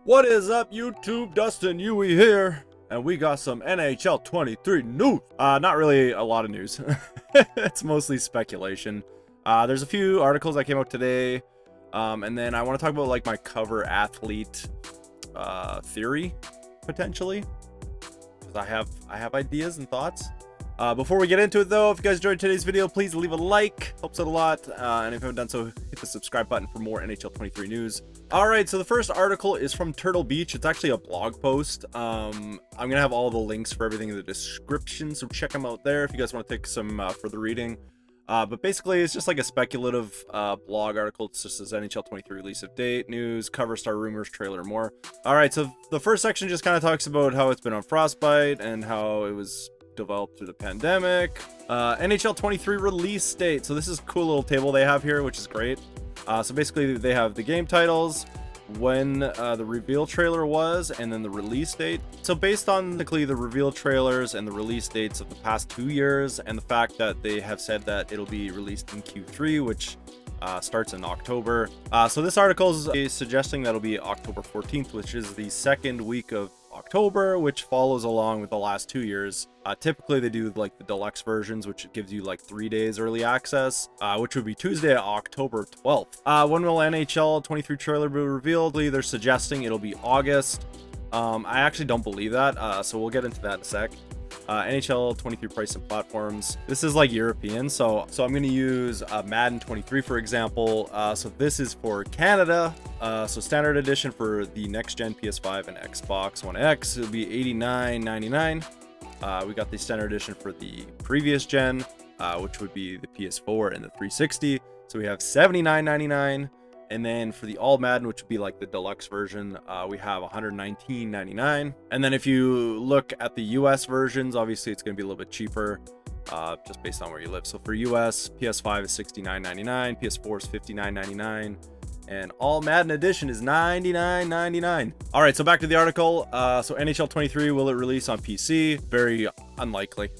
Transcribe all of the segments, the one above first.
What is up, YouTube? Dustin Huey here, and we got some NHL 23 news. Not really a lot of news. It's mostly speculation. There's a few articles that came out today, and then I want to talk about like my cover athlete theory, potentially, because I have ideas and thoughts. Before we get into it though, if you guys enjoyed today's video, please leave a like, helps out a lot, and if you haven't done so, hit the subscribe button for more NHL 23 news. Alright, so the first article is from Turtle Beach. It's actually a blog post. I'm gonna have all the links for everything in the description, so check them out there if you guys want to take some further reading. But basically it's just like a speculative blog article. It just says NHL 23 release of date, news, cover star, rumors, trailer, and more. Alright, so the first section just kind of talks about how it's been on Frostbite and how it was developed through the pandemic. NHL 23 release date. So this is a cool little table they have here, which is great. So basically they have the game titles, when the reveal trailer was, and then the release date. So based on the reveal trailers and the release dates of the past 2 years, and the fact that they have said that it'll be released in Q3, which starts in October. So this article is suggesting that it'll be October 14th, which is the second week of October, which follows along with the last 2 years. Typically they do like the deluxe versions, which gives you like 3 days early access, which would be Tuesday, October 12th. When will NHL 23 trailer be revealed? They're suggesting it'll be August. I actually don't believe that, so we'll get into that in a sec. NHL 23 price and platforms. This is like European, so I'm going to use Madden 23 for example. So this is for Canada. So standard edition for the next gen PS5 and Xbox One X, it'll be $89.99. We got the standard edition for the previous gen, which would be the PS4 and the 360. So we have $79.99. And then for the all Madden, which would be like the deluxe version, we have $119.99. And then if you look at the US versions, obviously it's going to be a little bit cheaper, just based on where you live. So for US, PS5 is $69.99, PS4 is $59.99, and all Madden edition is $99.99. All right, so back to the article. So NHL 23, will it release on PC? Very unlikely.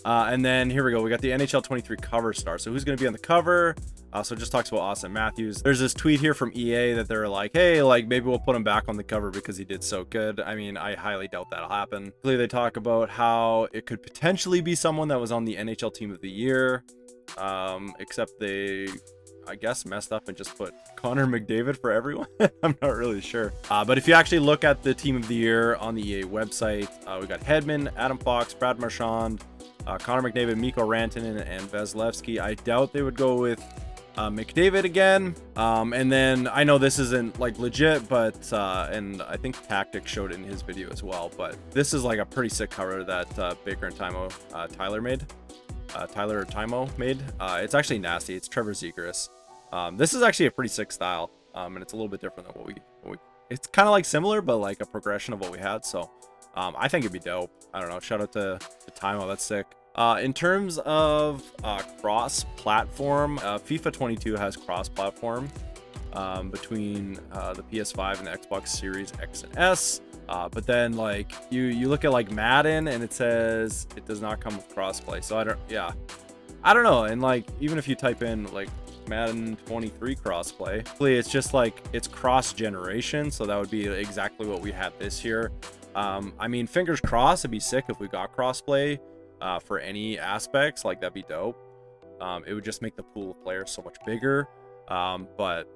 And then here we go. We got the NHL 23 cover star. So who's going to be on the cover? So it just talks about Austin Matthews. There's this tweet here from EA that they're like, hey, like maybe we'll put him back on the cover because he did so good. I mean, I highly doubt that'll happen. They talk about how it could potentially be someone that was on the NHL team of the year, except they, I guess, messed up and just put Connor McDavid for everyone. I'm not really sure. But if you actually look at the team of the year on the EA website, we got Hedman, Adam Fox, Brad Marchand, Connor McDavid, Mikko Rantanen, and Vasilevsky. I doubt they would go with McDavid again. And then I know this isn't like legit, but and I think Tactic showed it in his video as well, but this is like a pretty sick cover that Baker and Tyler made. It's actually nasty. It's Trevor Zegras. This is actually a pretty sick style, and it's a little bit different than what we it's kind of like similar, but like a progression of what we had. So I think it'd be dope. I don't know, shout out to Timo, that's sick. In terms of cross-platform, FIFA 22 has cross-platform between the PS5 and the Xbox Series X and S. But then like you look at like Madden and it says it does not come with crossplay. So I don't know. And like even if you type in like Madden 23 crossplay, it's just like it's cross generation. So that would be exactly what we had this year. I mean, fingers crossed, it'd be sick if we got crossplay. For any aspects, like that'd be dope. It would just make the pool of players so much bigger. But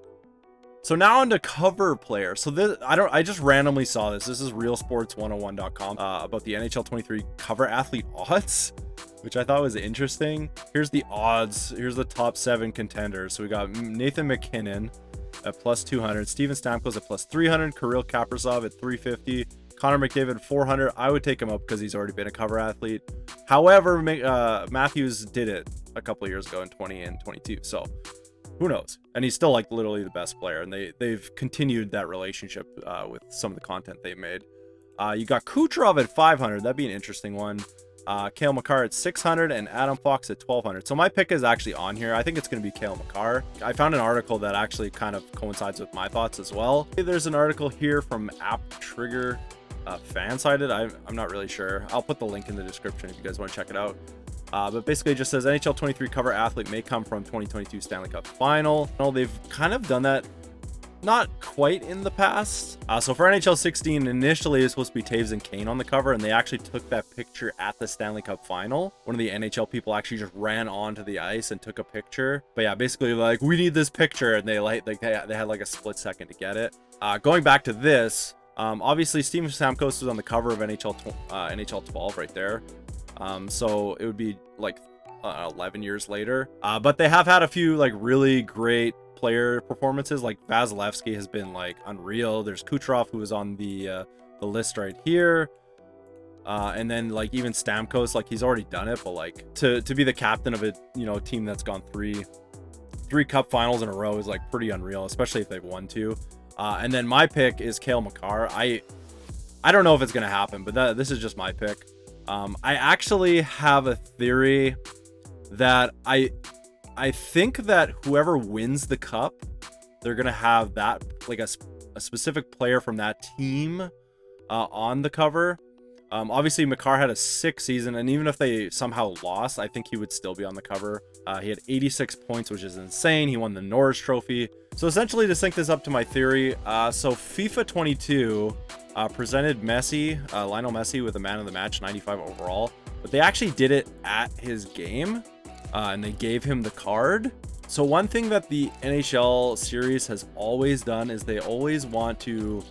so now on to cover player. So this I just randomly saw this. This is realsports101.com about the NHL 23 cover athlete odds, which I thought was interesting. Here's the odds. Here's the top 7 contenders. So we got Nathan MacKinnon at plus 200, Steven Stamkos at plus 300, Kirill Kaprizov at 350, Connor McDavid 400. I would take him up because he's already been a cover athlete. However, Matthews did it a couple of years ago in 20 and 22. So who knows? And he's still like literally the best player. And they've continued that relationship with some of the content they've made. You got Kucherov at 500. That'd be an interesting one. Cale Makar at 600 and Adam Fox at 1200. So my pick is actually on here. I think it's going to be Cale Makar. I found an article that actually kind of coincides with my thoughts as well. There's an article here from App Trigger. Fan-sided, I'm not really sure. I'll put the link in the description if you guys want to check it out. But basically it just says NHL 23 cover athlete may come from 2022 Stanley Cup Final. They've kind of done that not quite in the past. So for NHL 16, initially it was supposed to be Taves and Kane on the cover, and they actually took that picture at the Stanley Cup Final. One of the NHL people actually just ran onto the ice and took a picture. But yeah, basically like, we need this picture, and they had like a split second to get it. Going back to this, obviously Steven Stamkos was on the cover of NHL 12 right there. So it would be like 11 years later. But they have had a few like really great player performances. Like Vasilevsky has been like unreal. There's Kucherov, who is on the list right here, and then like even Stamkos, like he's already done it, but like to be the captain of a team that's gone three cup finals in a row is like pretty unreal, especially if they've won two. And then my pick is Cale Makar. I don't know if it's gonna happen, but this is just my pick. I actually have a theory that I think that whoever wins the cup, they're gonna have that like a specific player from that team on the cover. Obviously Makar had a sick season, and even if they somehow lost, I think he would still be on the cover. He had 86 points, which is insane. He won the Norris Trophy. So essentially, to sync this up to my theory, so FIFA 22 presented Lionel Messi with a man of the match, 95 overall, but they actually did it at his game. And they gave him the card. So one thing that the NHL series has always done is they always want to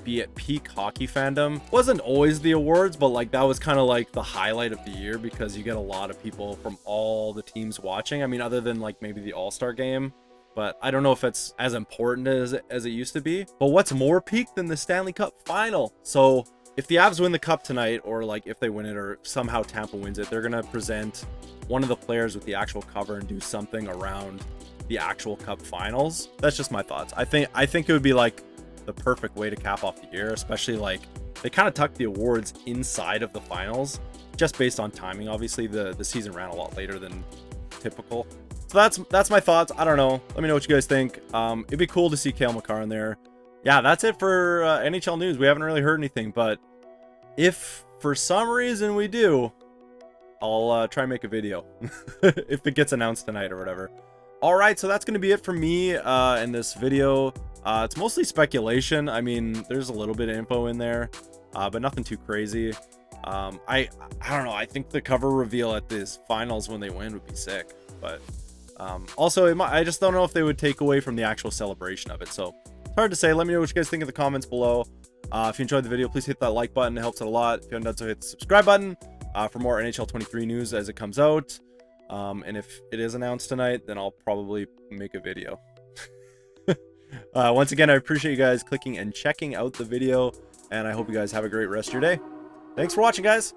be at peak hockey fandom. Wasn't always the awards, but like that was kind of like the highlight of the year, because you get a lot of people from all the teams watching. I mean, other than like maybe the All-Star game, but I don't know if it's as important as it used to be. But what's more peak than the Stanley Cup Final? So if the Avs win the cup tonight, or like if they win it, or somehow Tampa wins it, they're gonna present one of the players with the actual cover and do something around the actual cup finals. That's just my thoughts. I think it would be like the perfect way to cap off the year, especially like they kind of tucked the awards inside of the finals, just based on timing. Obviously the season ran a lot later than typical. So that's my thoughts. I don't know. Let me know what you guys think. It'd be cool to see Cale Makar in there. Yeah, that's it for NHL news. We haven't really heard anything, but if for some reason we do, I'll try and make a video if it gets announced tonight or whatever. All right, so that's going to be it for me in this video. It's mostly speculation. I mean, there's a little bit of info in there, but nothing too crazy. I don't know. I think the cover reveal at this finals when they win would be sick. But also, I just don't know if they would take away from the actual celebration of it. So it's hard to say. Let me know what you guys think in the comments below. If you enjoyed the video, please hit that like button. It helps out a lot. If you haven't done so, hit the subscribe button for more NHL 23 news as it comes out. And if it is announced tonight, then I'll probably make a video. Once again, I appreciate you guys clicking and checking out the video, and I hope you guys have a great rest of your day. Thanks for watching, guys.